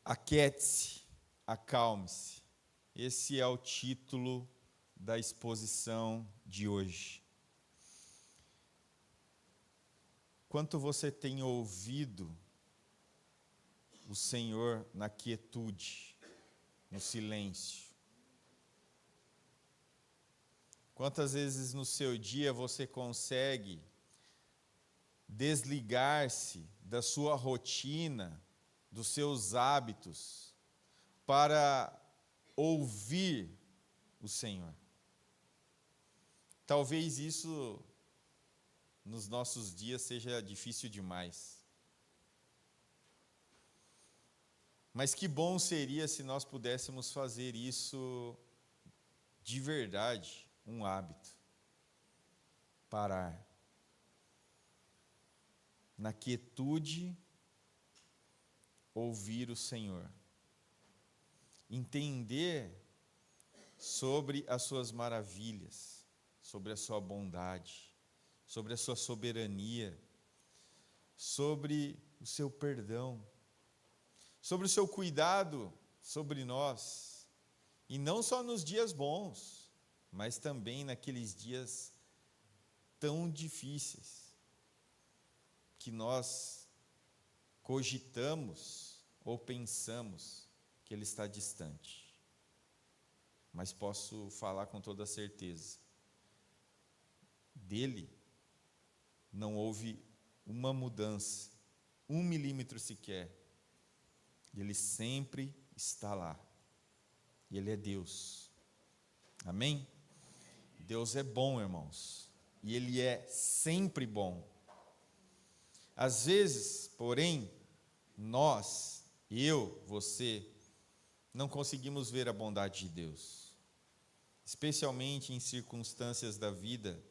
Aquiete-se, acalme-se. Esse é o título da exposição de hoje. Quanto você tem ouvido o Senhor na quietude, no silêncio? Quantas vezes no seu dia você consegue desligar-se da sua rotina, dos seus hábitos, para ouvir o Senhor? Talvez isso nos nossos dias seja difícil demais. Mas que bom seria se nós pudéssemos fazer isso de verdade, um hábito. Parar. Na quietude, ouvir o Senhor. Entender sobre as suas maravilhas, sobre a sua bondade, sobre a sua soberania, sobre o seu perdão, sobre o seu cuidado sobre nós, e não só nos dias bons, mas também naqueles dias tão difíceis, que nós cogitamos ou pensamos que Ele está distante. Mas posso falar com toda certeza, dele não houve uma mudança, 1 milímetro sequer. Ele sempre está lá. E Ele é Deus. Amém? Deus é bom, irmãos. E Ele é sempre bom. Às vezes, porém, nós, eu, você, não conseguimos ver a bondade de Deus. Especialmente em circunstâncias da vida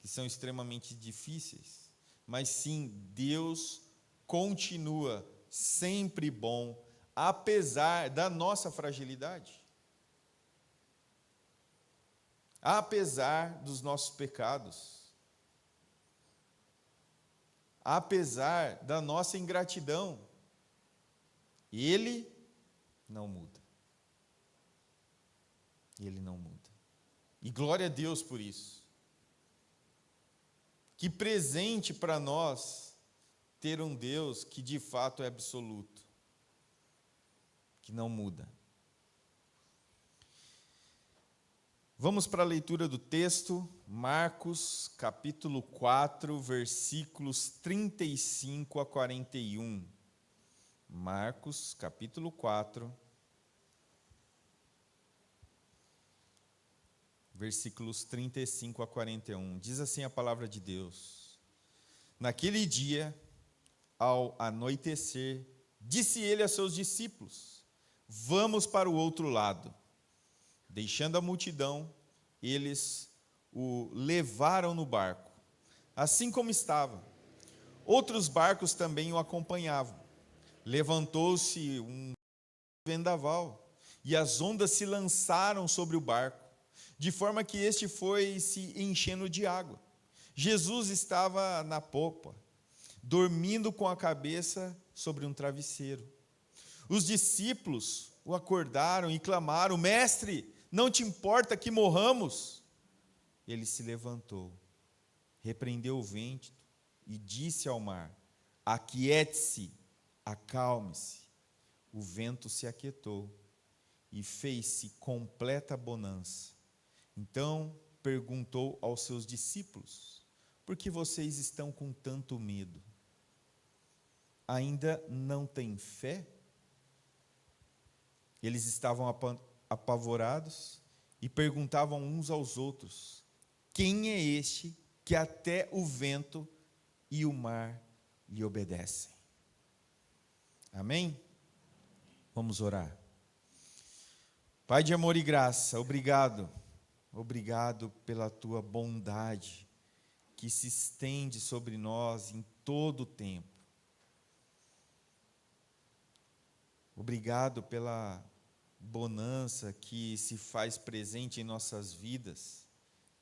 que são extremamente difíceis. Mas sim, Deus continua sempre bom, apesar da nossa fragilidade. Apesar dos nossos pecados. Apesar da nossa ingratidão. Ele não muda. Ele não muda. E glória a Deus por isso. Que presente para nós ter um Deus que de fato é absoluto, que não muda. Vamos para a leitura do texto, Marcos, capítulo 4, versículos 35 a 41. Marcos, capítulo 4, versículos 35 a 41. Diz assim a palavra de Deus: Naquele dia, ao anoitecer, disse ele a seus discípulos: Vamos para o outro lado. Deixando a multidão, eles o levaram no barco, assim como estava. Outros barcos também o acompanhavam. Levantou-se um vendaval, e as ondas se lançaram sobre o barco, de forma que este foi se enchendo de água. Jesus estava na popa, dormindo com a cabeça sobre um travesseiro. Os discípulos o acordaram e clamaram: Mestre, não te importa que morramos? Ele se levantou, repreendeu o vento e disse ao mar: Aquiete-se, acalme-se. O vento se aquietou e fez-se completa bonança. Então perguntou aos seus discípulos: Por que vocês estão com tanto medo? Ainda não têm fé? Eles estavam apavorados e perguntavam uns aos outros: Quem é este que até o vento e o mar lhe obedecem? Amém? Vamos orar. Pai de amor e graça, obrigado. Obrigado pela tua bondade que se estende sobre nós em todo o tempo. Obrigado pela bonança que se faz presente em nossas vidas,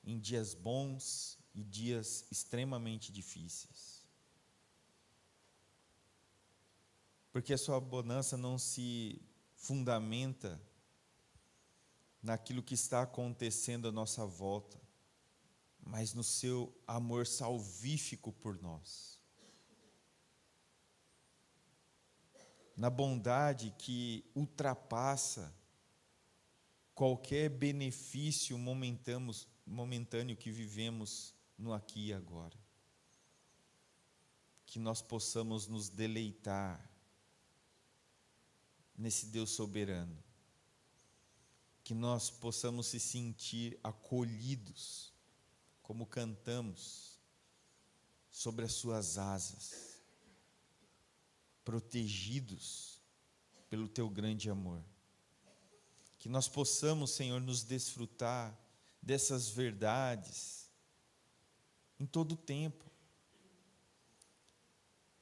em dias bons e dias extremamente difíceis. porque a sua bonança não se fundamenta naquilo que está acontecendo à nossa volta, mas no seu amor salvífico por nós. Na bondade que ultrapassa qualquer benefício momentâneo que vivemos no aqui e agora. Que nós possamos nos deleitar nesse Deus soberano. Que nós possamos se sentir acolhidos, como cantamos, sobre as suas asas, protegidos pelo teu grande amor. Que nós possamos, Senhor, nos desfrutar dessas verdades em todo o tempo.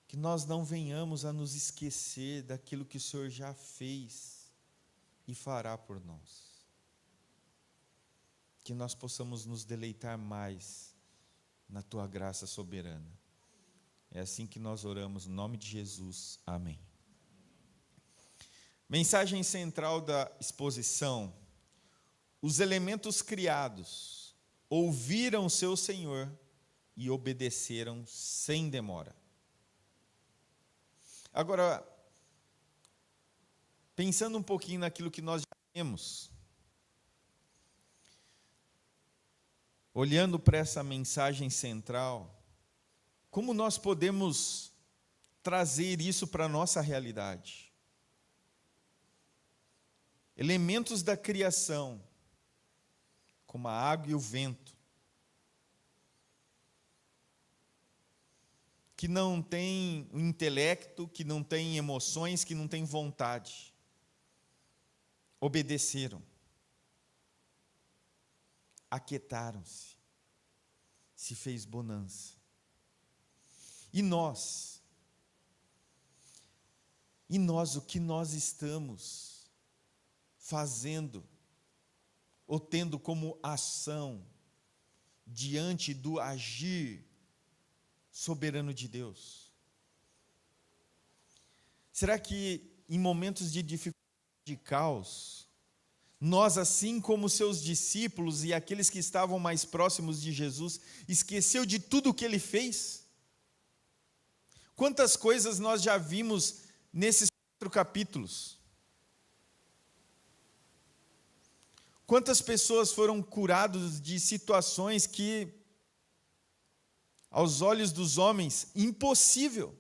Que nós não venhamos a nos esquecer daquilo que o Senhor já fez e fará por nós. Que nós possamos nos deleitar mais na tua graça soberana. É assim que nós oramos, no nome de Jesus. Amém. Mensagem central da exposição: os elementos criados ouviram seu Senhor e obedeceram sem demora. Agora, pensando um pouquinho naquilo que nós já temos, olhando para essa mensagem central, como nós podemos trazer isso para a nossa realidade? Elementos da criação, como a água e o vento, que não tem um intelecto, que não tem emoções, que não tem vontade, obedeceram, aquietaram-se, se fez bonança. E nós, o que nós estamos fazendo, ou tendo como ação, diante do agir soberano de Deus? Será que em momentos de dificuldade, de caos, nós, assim como seus discípulos e aqueles que estavam mais próximos de Jesus, esqueceu de tudo o que ele fez? Quantas coisas nós já vimos nesses 4 capítulos? Quantas pessoas foram curadas de situações que, aos olhos dos homens, impossível.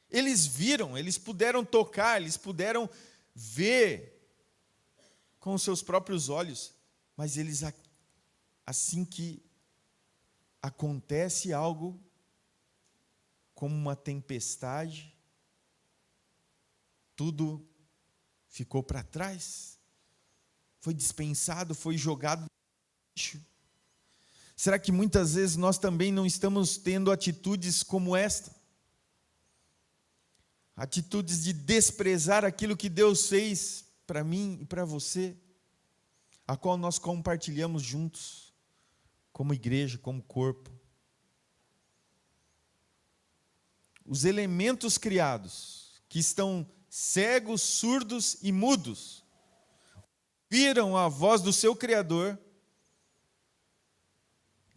Eles viram, eles puderam tocar, eles puderam ver com os seus próprios olhos, mas eles, assim que acontece algo, como uma tempestade, tudo ficou para trás, foi dispensado, foi jogado no lixo. Será que muitas vezes nós também não estamos tendo atitudes como esta? Atitudes de desprezar aquilo que Deus fez para mim e para você, a qual nós compartilhamos juntos, como igreja, como corpo. Os elementos criados, que estão cegos, surdos e mudos, viram a voz do seu Criador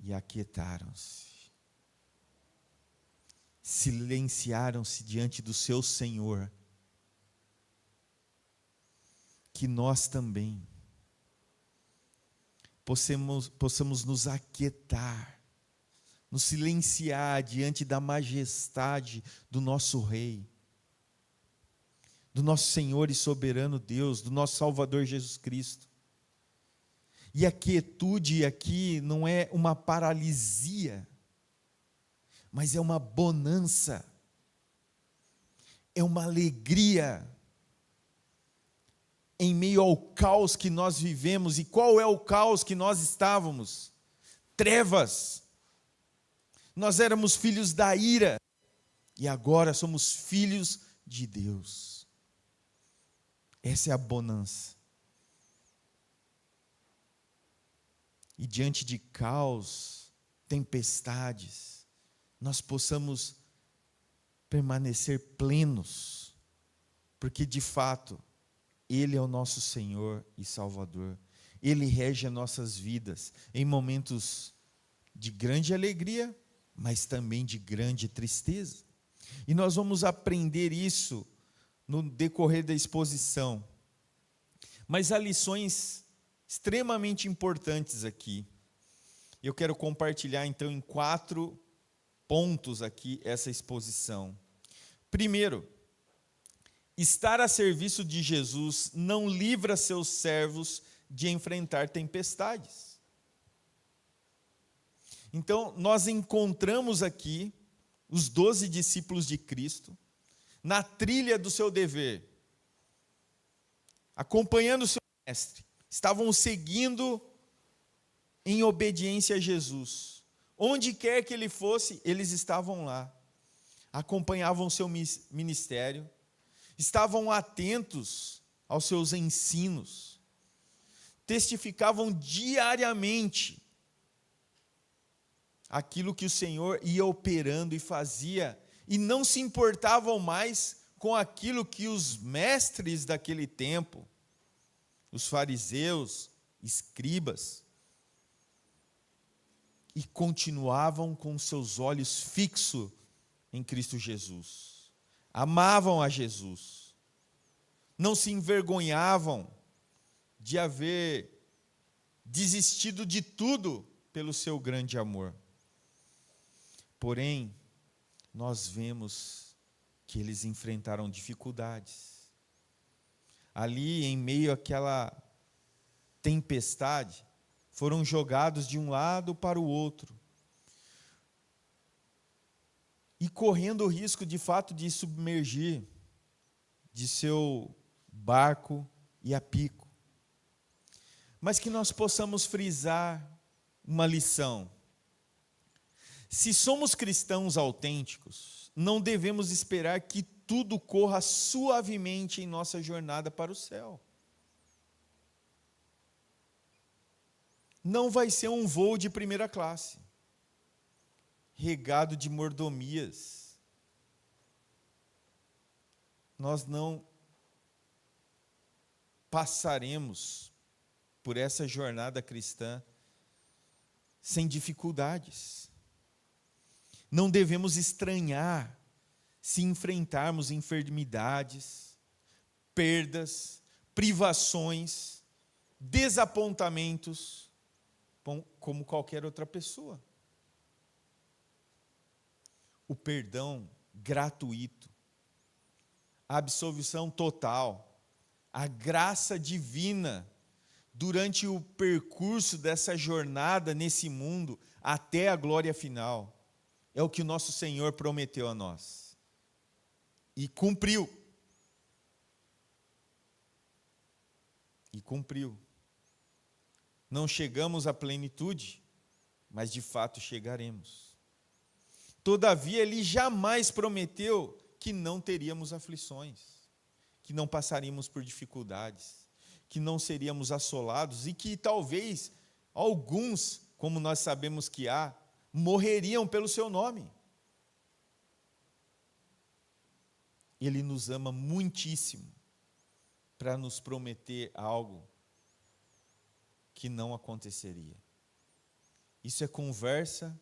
e aquietaram-se, silenciaram-se diante do seu Senhor. Que nós também possamos nos aquietar, nos silenciar diante da majestade do nosso Rei, do nosso Senhor e soberano Deus, do nosso Salvador Jesus Cristo. E a quietude aqui não é uma paralisia, mas é uma bonança, é uma alegria em meio ao caos que nós vivemos. E qual é o caos que nós estávamos? Trevas. Nós éramos filhos da ira, e agora somos filhos de Deus. Essa é a bonança. E diante de caos, tempestades, nós possamos permanecer plenos, porque de fato, Ele é o nosso Senhor e Salvador. Ele rege as nossas vidas em momentos de grande alegria, mas também de grande tristeza. E nós vamos aprender isso no decorrer da exposição. Mas há lições extremamente importantes aqui. Eu quero compartilhar então em 4 pontos aqui essa exposição. Primeiro, estar a serviço de Jesus não livra seus servos de enfrentar tempestades. Então, nós encontramos aqui os 12 discípulos de Cristo na trilha do seu dever, acompanhando o seu mestre, estavam o seguindo em obediência a Jesus. Onde quer que ele fosse, eles estavam lá, acompanhavam o seu ministério, estavam atentos aos seus ensinos, testificavam diariamente aquilo que o Senhor ia operando e fazia, e não se importavam mais com aquilo que os mestres daquele tempo, os fariseus, escribas, e continuavam com seus olhos fixos em Cristo Jesus. Amavam a Jesus. Não se envergonhavam de haver desistido de tudo pelo seu grande amor. Porém, nós vemos que eles enfrentaram dificuldades. Ali, em meio àquela tempestade, foram jogados de um lado para o outro, e correndo o risco, de fato, de submergir de seu barco e a pico. Mas que nós possamos frisar uma lição. Se somos cristãos autênticos, não devemos esperar que tudo corra suavemente em nossa jornada para o céu. Não vai ser um voo de primeira classe, regado de mordomias. Nós não passaremos por essa jornada cristã sem dificuldades. Não devemos estranhar se enfrentarmos enfermidades, perdas, privações, desapontamentos, como qualquer outra pessoa. O perdão gratuito, a absolvição total, a graça divina durante o percurso dessa jornada nesse mundo até a glória final, é o que o nosso Senhor prometeu a nós. E cumpriu. E cumpriu. Não chegamos à plenitude, mas de fato chegaremos. Todavia, Ele jamais prometeu que não teríamos aflições, que não passaríamos por dificuldades, que não seríamos assolados e que talvez alguns, como nós sabemos que há, morreriam pelo seu nome. Ele nos ama muitíssimo para nos prometer algo que não aconteceria. Isso é conversa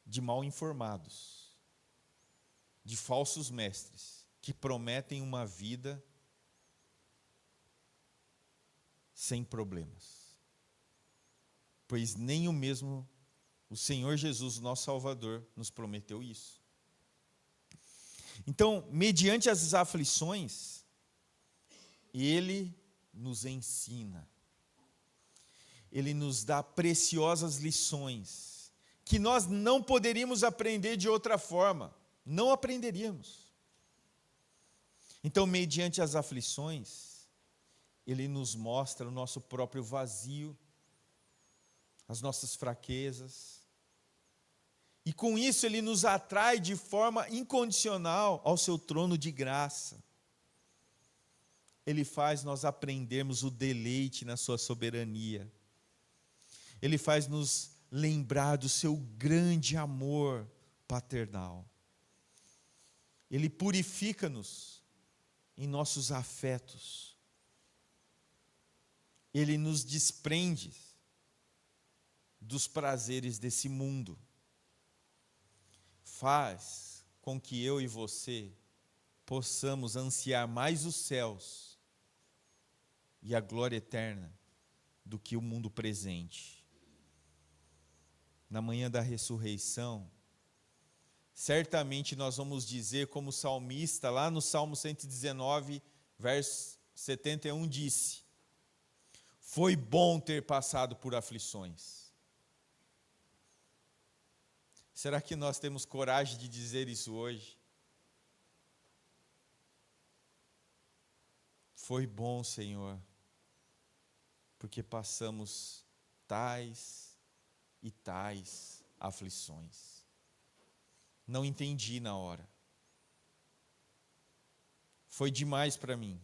de mal informados, de falsos mestres, que prometem uma vida sem problemas. Pois nem o mesmo o Senhor Jesus, nosso Salvador, nos prometeu isso. Então, mediante as aflições, Ele nos ensina. Ele nos dá preciosas lições, que nós não poderíamos aprender de outra forma. Não aprenderíamos. Então, mediante as aflições, Ele nos mostra o nosso próprio vazio, as nossas fraquezas. E com isso Ele nos atrai de forma incondicional ao seu trono de graça. Ele faz nós aprendermos o deleite na sua soberania. Ele faz nos lembrar do seu grande amor paternal. Ele purifica-nos em nossos afetos. Ele nos desprende dos prazeres desse mundo. Faz com que eu e você possamos ansiar mais os céus e a glória eterna do que o mundo presente. Na manhã da ressurreição, certamente nós vamos dizer, como o salmista, lá no Salmo 119, verso 71, disse: foi bom ter passado por aflições. Será que nós temos coragem de dizer isso hoje? Foi bom, Senhor, porque passamos tais e tais aflições. Não entendi na hora. Foi demais para mim.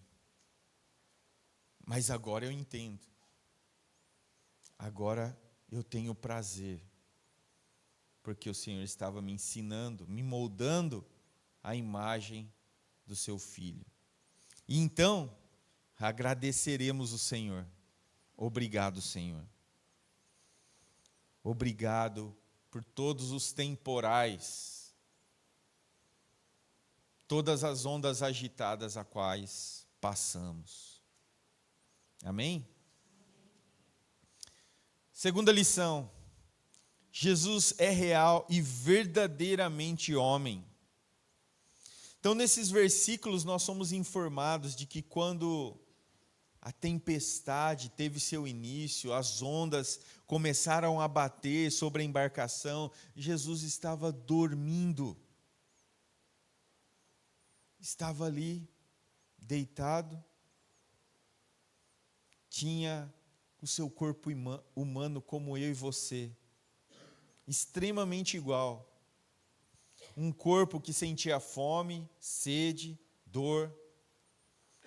Mas agora eu entendo. Agora eu tenho prazer. Porque o Senhor estava me ensinando, me moldando a imagem do seu Filho. E então, agradeceremos o Senhor. Obrigado, Senhor. Obrigado por todos os temporais, todas as ondas agitadas a quais passamos. Amém? Segunda lição. Jesus é real e verdadeiramente homem. Então, nesses versículos, nós somos informados de que quando a tempestade teve seu início, as ondas começaram a bater sobre a embarcação, Jesus estava dormindo. Estava ali, deitado, tinha o seu corpo humano como eu e você, extremamente igual. Um corpo que sentia fome, sede, dor,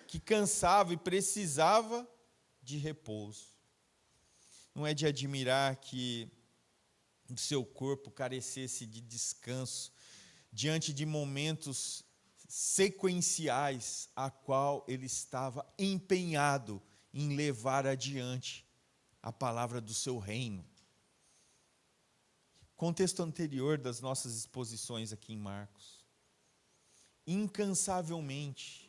que cansava e precisava de repouso. Não é de admirar que o seu corpo carecesse de descanso diante de momentos sequenciais a qual ele estava empenhado em levar adiante a palavra do seu reino. Contexto anterior das nossas exposições aqui em Marcos. Incansavelmente,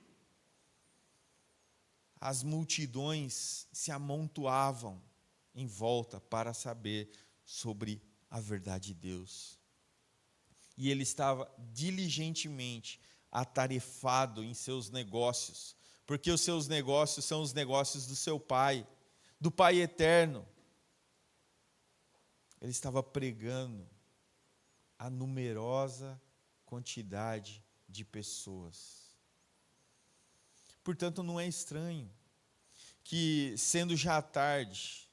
as multidões se amontoavam em volta para saber sobre a verdade de Deus. E ele estava diligentemente atarefado em seus negócios, porque os seus negócios são os negócios do seu Pai, do Pai eterno. Ele estava pregando a numerosa quantidade de pessoas. Portanto, não é estranho que, sendo já tarde,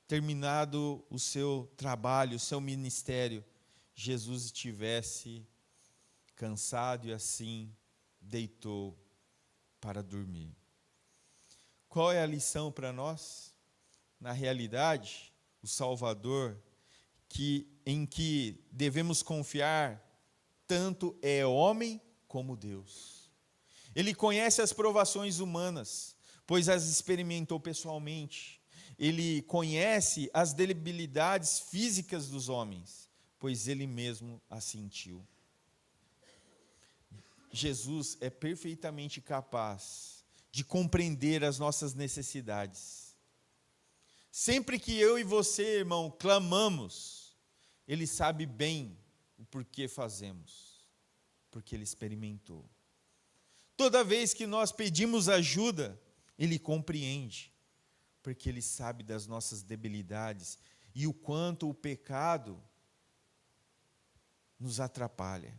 terminado o seu trabalho, o seu ministério, Jesus estivesse cansado e assim deitou para dormir. Qual é a lição para nós? Na realidade, o Salvador, em que devemos confiar, tanto é homem como Deus. Ele conhece as provações humanas, pois as experimentou pessoalmente. Ele conhece as debilidades físicas dos homens, pois ele mesmo as sentiu. Jesus é perfeitamente capaz de compreender as nossas necessidades. Sempre que eu e você, irmão, clamamos, Ele sabe bem o porquê fazemos, porque Ele experimentou. Toda vez que nós pedimos ajuda, Ele compreende, porque Ele sabe das nossas debilidades e o quanto o pecado nos atrapalha.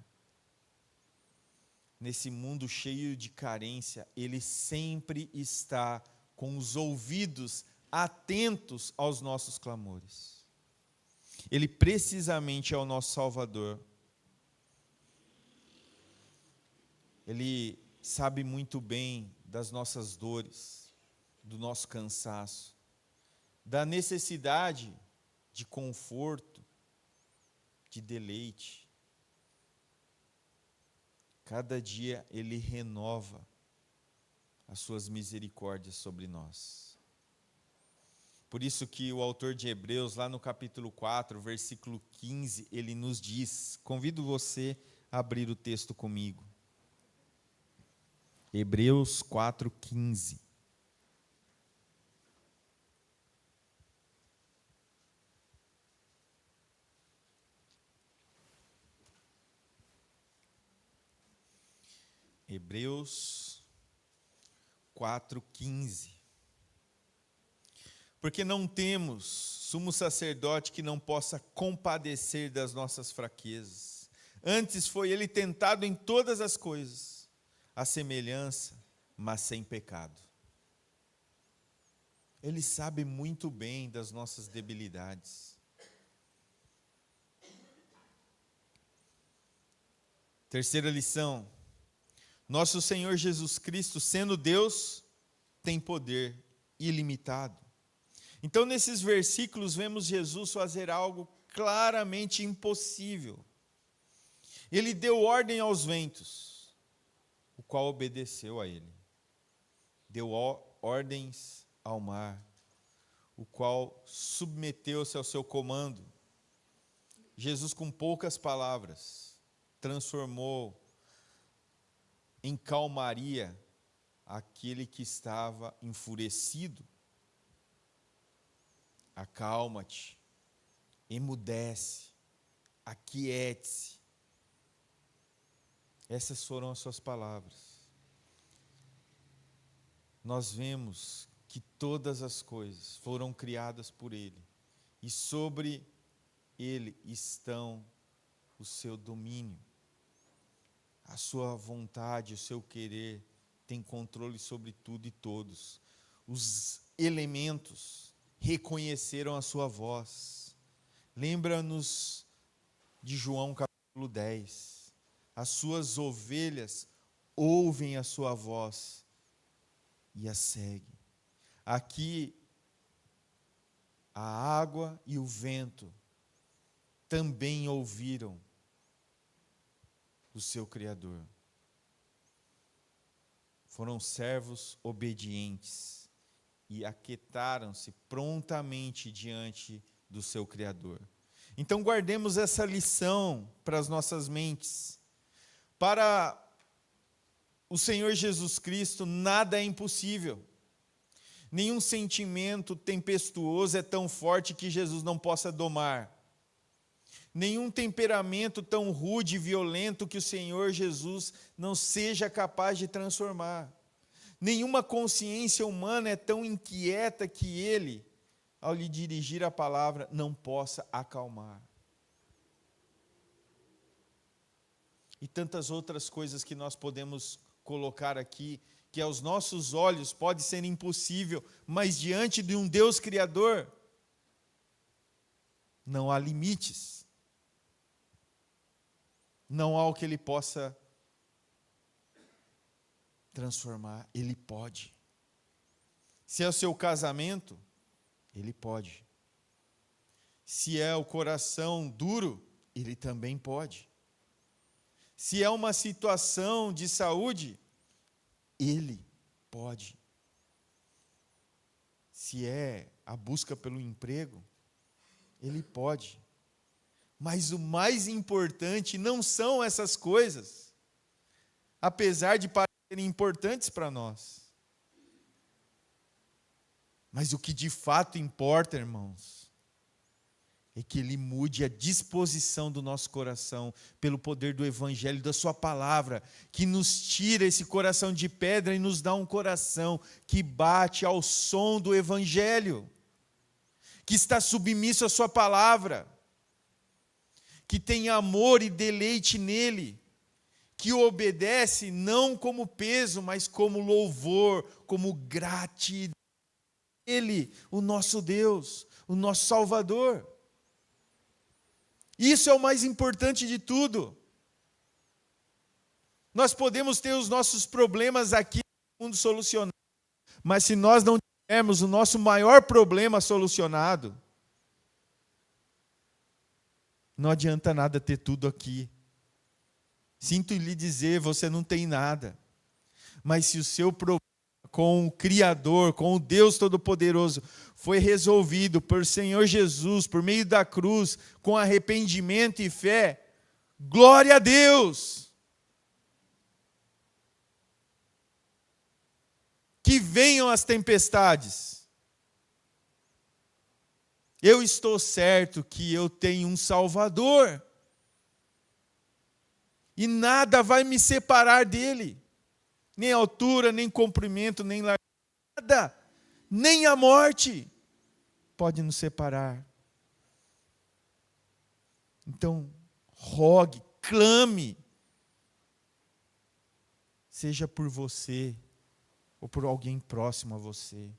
Nesse mundo cheio de carência, Ele sempre está com os ouvidos atentos aos nossos clamores. Ele precisamente é o nosso Salvador. Ele sabe muito bem das nossas dores, do nosso cansaço, da necessidade de conforto, de deleite. Cada dia Ele renova as suas misericórdias sobre nós. Por isso que o autor de Hebreus, lá no capítulo 4, versículo 15, ele nos diz, convido você a abrir o texto comigo. Hebreus 4, 15. Hebreus 4:15. Porque não temos sumo sacerdote que não possa compadecer das nossas fraquezas. Antes foi ele tentado em todas as coisas, à semelhança, mas sem pecado. Ele sabe muito bem das nossas debilidades. Terceira lição. Nosso Senhor Jesus Cristo, sendo Deus, tem poder ilimitado. Então, nesses versículos, vemos Jesus fazer algo claramente impossível. Ele deu ordem aos ventos, o qual obedeceu a ele. Deu ordens ao mar, o qual submeteu-se ao seu comando. Jesus, com poucas palavras, transformou em calmaria aquele que estava enfurecido. Acalma-te, emudece, aquiete-se. Essas foram as suas palavras. Nós vemos que todas as coisas foram criadas por Ele, e sobre Ele estão o seu domínio. A sua vontade, o seu querer, tem controle sobre tudo e todos. Os elementos reconheceram a sua voz. Lembra-nos de João capítulo 10. As suas ovelhas ouvem a sua voz e a seguem. Aqui, a água e o vento também ouviram o seu Criador. Foram servos obedientes e aquietaram-se prontamente diante do seu Criador. Então guardemos essa lição para as nossas mentes. Para o Senhor Jesus Cristo, nada é impossível. Nenhum sentimento tempestuoso é tão forte que Jesus não possa domar. Nenhum temperamento tão rude e violento que o Senhor Jesus não seja capaz de transformar. Nenhuma consciência humana é tão inquieta que Ele, ao lhe dirigir a palavra, não possa acalmar. E tantas outras coisas que nós podemos colocar aqui, que aos nossos olhos pode ser impossível, mas diante de um Deus Criador, não há limites. Não há o que Ele possa transformar. Ele pode. Se é o seu casamento, Ele pode. Se é o coração duro, Ele também pode. Se é uma situação de saúde, Ele pode. Se é a busca pelo emprego, Ele pode. Mas o mais importante não são essas coisas, apesar de parecerem importantes para nós. Mas o que de fato importa, irmãos, é que Ele mude a disposição do nosso coração pelo poder do Evangelho, da Sua palavra, que nos tira esse coração de pedra e nos dá um coração que bate ao som do Evangelho, que está submisso à Sua palavra, que tem amor e deleite nele, que obedece não como peso, mas como louvor, como gratidão. Ele, o nosso Deus, o nosso Salvador. Isso é o mais importante de tudo. Nós podemos ter os nossos problemas aqui no mundo solucionados, mas se nós não tivermos o nosso maior problema solucionado, não adianta nada ter tudo aqui. Sinto lhe dizer, você não tem nada. Mas se o seu problema com o Criador, com o Deus Todo-Poderoso, foi resolvido por Senhor Jesus, por meio da cruz, com arrependimento e fé, glória a Deus! Que venham as tempestades. Eu estou certo que eu tenho um Salvador. E nada vai me separar dele. Nem altura, nem comprimento, nem largura. Nada. Nem a morte pode nos separar. Então, rogue, clame. Seja por você ou por alguém próximo a você.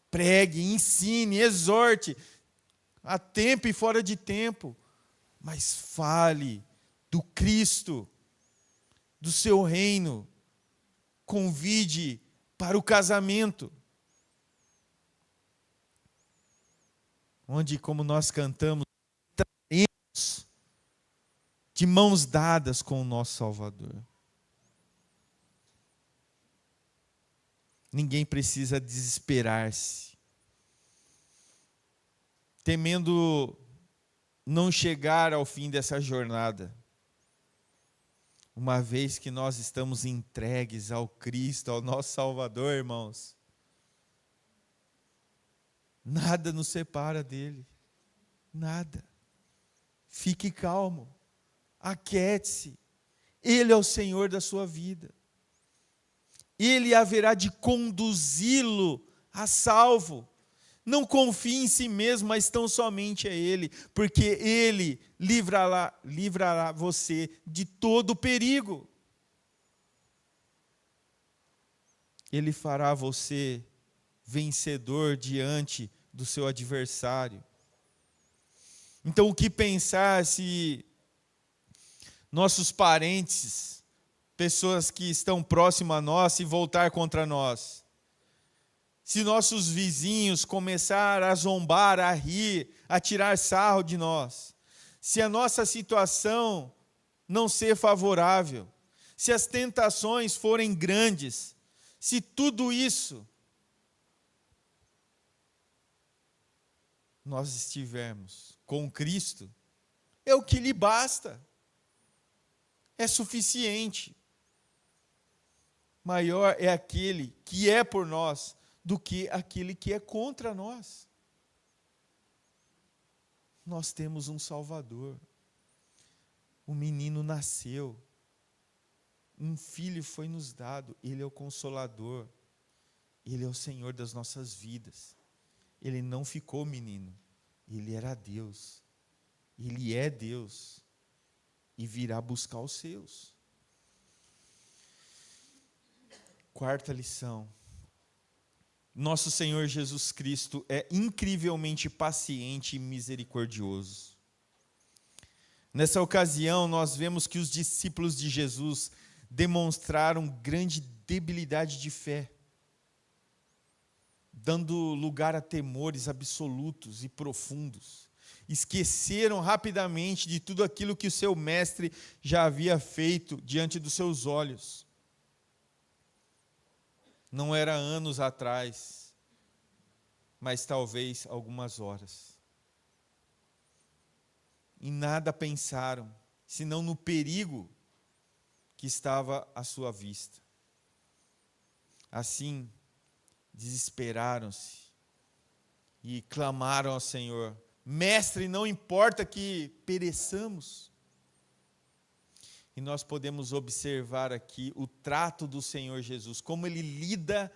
Pregue, ensine, exorte, a tempo e fora de tempo, mas fale do Cristo, do seu reino. Convide para o casamento, onde, como nós cantamos, estaremos de mãos dadas com o nosso Salvador. Ninguém precisa desesperar-se, temendo não chegar ao fim dessa jornada, uma vez que nós estamos entregues ao Cristo, ao nosso Salvador, irmãos. Nada nos separa dele, nada. Fique calmo, aquiete-se, Ele é o Senhor da sua vida. Ele haverá de conduzi-lo a salvo. Não confie em si mesmo, mas tão somente a Ele, porque Ele livrará você de todo perigo. Ele fará você vencedor diante do seu adversário. Então, o que pensar se nossos parentes, pessoas que estão próximas a nós, se voltar contra nós? Se nossos vizinhos começar a zombar, a rir, a tirar sarro de nós? Se a nossa situação não ser favorável? Se as tentações forem grandes? Se tudo isso nós estivermos com Cristo, é o que lhe basta. É suficiente. Maior é aquele que é por nós do que aquele que é contra nós. Nós temos um Salvador. Um menino nasceu. Um filho foi nos dado. Ele é o Consolador. Ele é o Senhor das nossas vidas. Ele não ficou menino. Ele era Deus. Ele é Deus. E virá buscar os seus. Quarta lição. Nosso Senhor Jesus Cristo é incrivelmente paciente e misericordioso. Nessa ocasião, nós vemos que os discípulos de Jesus demonstraram grande debilidade de fé, dando lugar a temores absolutos e profundos. Esqueceram rapidamente de tudo aquilo que o seu mestre já havia feito diante dos seus olhos. Não era anos atrás, mas talvez algumas horas. Em nada pensaram, senão no perigo que estava à sua vista. Assim, desesperaram-se e clamaram ao Senhor: Mestre, não importa que pereçamos. E nós podemos observar aqui o trato do Senhor Jesus, como Ele lida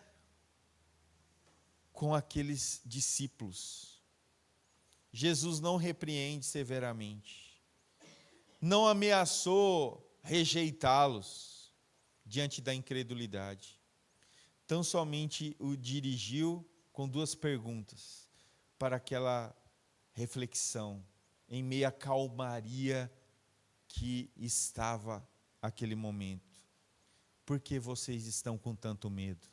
com aqueles discípulos. Jesus não repreende severamente, não ameaçou rejeitá-los diante da incredulidade. Tão somente o dirigiu com duas perguntas para aquela reflexão, em meio à calmaria que estava aquele momento. Por que vocês estão com tanto medo?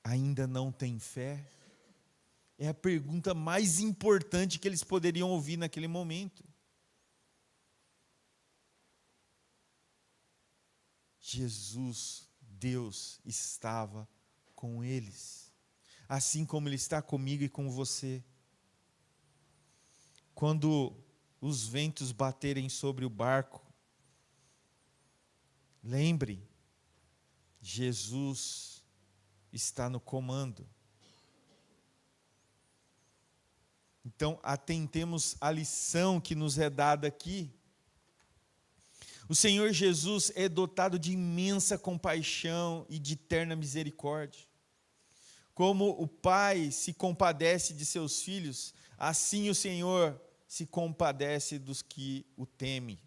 Ainda não têm fé? É a pergunta mais importante que eles poderiam ouvir naquele momento. Jesus, Deus, estava com eles, assim como Ele está comigo e com você. Quando os ventos baterem sobre o barco, lembre, Jesus está no comando. Então, atentemos à lição que nos é dada aqui. O Senhor Jesus é dotado de imensa compaixão e de terna misericórdia. Como o Pai se compadece de seus filhos, assim o Senhor se compadece dos que o temem.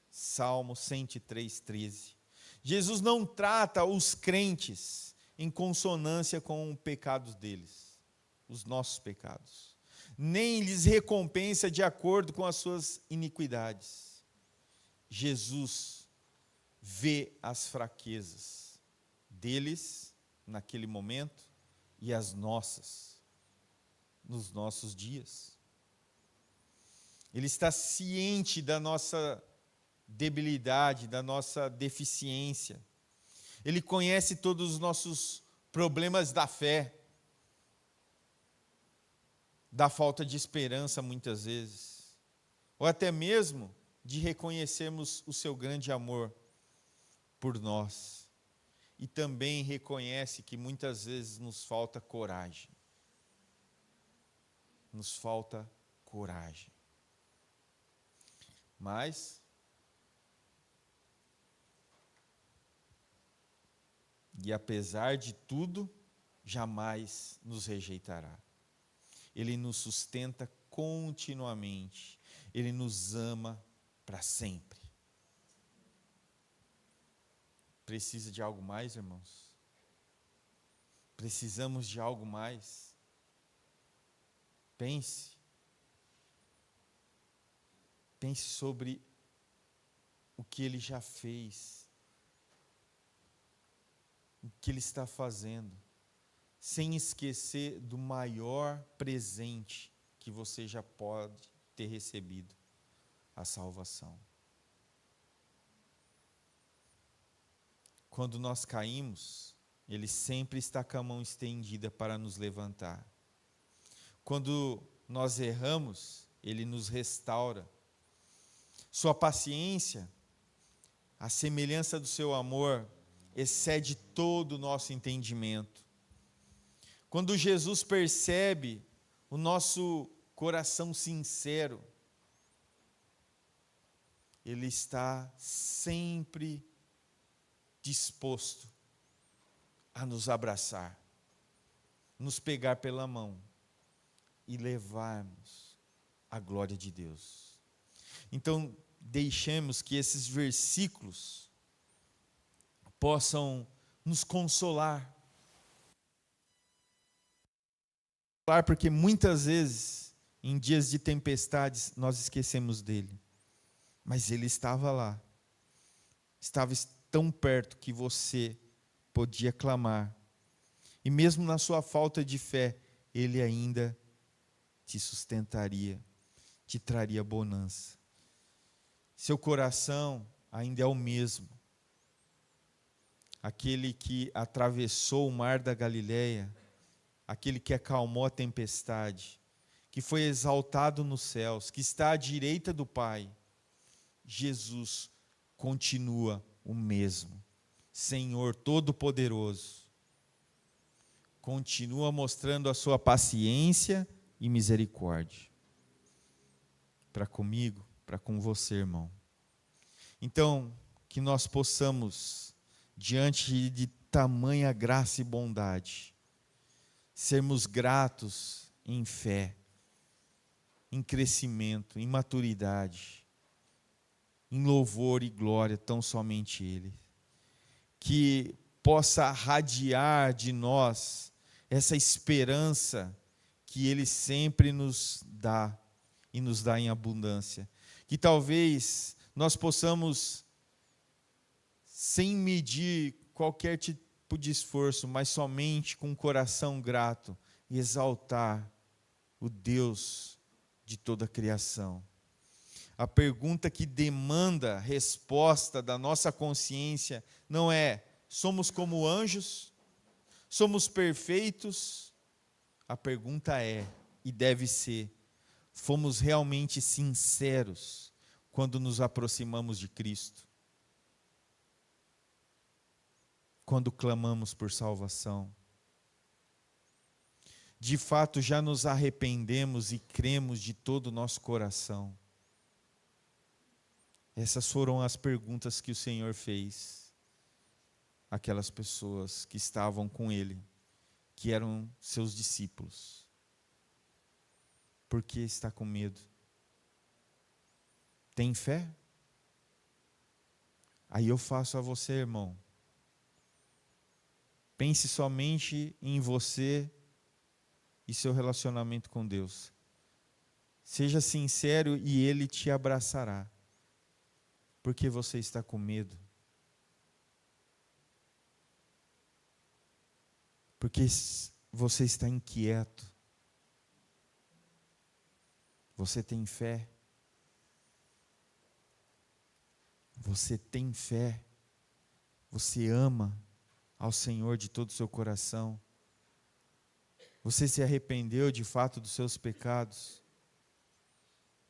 Salmo 103, 13. Jesus não trata os crentes em consonância com os pecados deles, os nossos pecados, nem lhes recompensa de acordo com as suas iniquidades. Jesus vê as fraquezas deles naquele momento e as nossas nos nossos dias. Ele está ciente da nossa debilidade, da nossa deficiência. Ele conhece todos os nossos problemas da fé, da falta de esperança muitas vezes, ou até mesmo de reconhecermos o seu grande amor por nós. E também reconhece que muitas vezes nos falta coragem. Nos falta coragem. Mas e apesar de tudo, jamais nos rejeitará. Ele nos sustenta continuamente. Ele nos ama para sempre. Precisa de algo mais, irmãos? Precisamos de algo mais? Pense. Pense sobre o que Ele já fez, o que Ele está fazendo, sem esquecer do maior presente que você já pode ter recebido, a salvação. Quando nós caímos, Ele sempre está com a mão estendida para nos levantar. Quando nós erramos, Ele nos restaura. Sua paciência, a semelhança do seu amor, excede todo o nosso entendimento. Quando Jesus percebe o nosso coração sincero, Ele está sempre disposto a nos abraçar, nos pegar pela mão e levarmos a glória de Deus. Então, deixemos que esses versículos possam nos consolar, porque muitas vezes, em dias de tempestades, nós esquecemos dele. Mas Ele estava lá, estava tão perto que você podia clamar. E mesmo na sua falta de fé, Ele ainda te sustentaria, te traria bonança. Seu coração ainda é o mesmo. Aquele que atravessou o mar da Galileia, aquele que acalmou a tempestade, que foi exaltado nos céus, que está à direita do Pai, Jesus continua o mesmo. Senhor Todo-Poderoso, continua mostrando a sua paciência e misericórdia. Para comigo, para com você, irmão. Então, que nós possamos, diante de tamanha graça e bondade, sermos gratos em fé, em crescimento, em maturidade, em louvor e glória, tão somente Ele. Que possa radiar de nós essa esperança que Ele sempre nos dá, e nos dá em abundância. Que talvez nós possamos, sem medir qualquer tipo de esforço, mas somente com um coração grato, exaltar o Deus de toda a criação. A pergunta que demanda resposta da nossa consciência não é: somos como anjos? Somos perfeitos? A pergunta é, e deve ser: fomos realmente sinceros quando nos aproximamos de Cristo? Quando clamamos por salvação? De fato, já nos arrependemos e cremos de todo o nosso coração? Essas foram as perguntas que o Senhor fez àquelas pessoas que estavam com Ele, que eram seus discípulos. Por que está com medo? Tem fé? Aí eu faço a você, irmão. Pense somente em você e seu relacionamento com Deus. Seja sincero e Ele te abraçará. Por que você está com medo? Porque você está inquieto. Você tem fé? Você tem fé? Você ama ao Senhor de todo o seu coração? Você se arrependeu de fato dos seus pecados?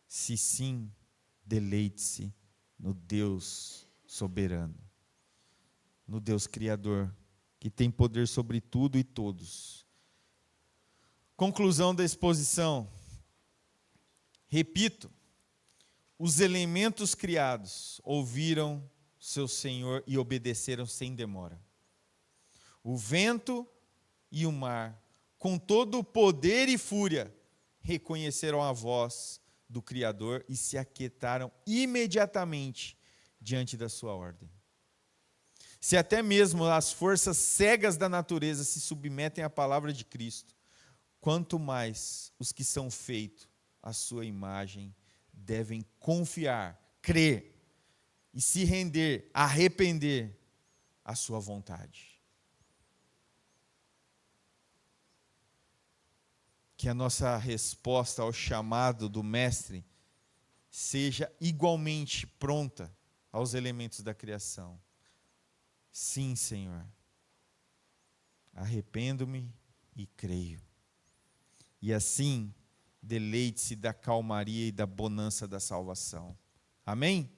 Se sim, deleite-se no Deus soberano, no Deus Criador, que tem poder sobre tudo e todos. Conclusão da exposição. Repito, os elementos criados ouviram seu Senhor e obedeceram sem demora. O vento e o mar, com todo o poder e fúria, reconheceram a voz do Criador e se aquietaram imediatamente diante da sua ordem. Se até mesmo as forças cegas da natureza se submetem à palavra de Cristo, quanto mais os que são feitos à sua imagem devem confiar, crer e se render, arrepender à sua vontade. Que a nossa resposta ao chamado do Mestre seja igualmente pronta aos elementos da criação. Sim, Senhor, arrependo-me e creio. E assim, deleite-se da calmaria e da bonança da salvação. Amém?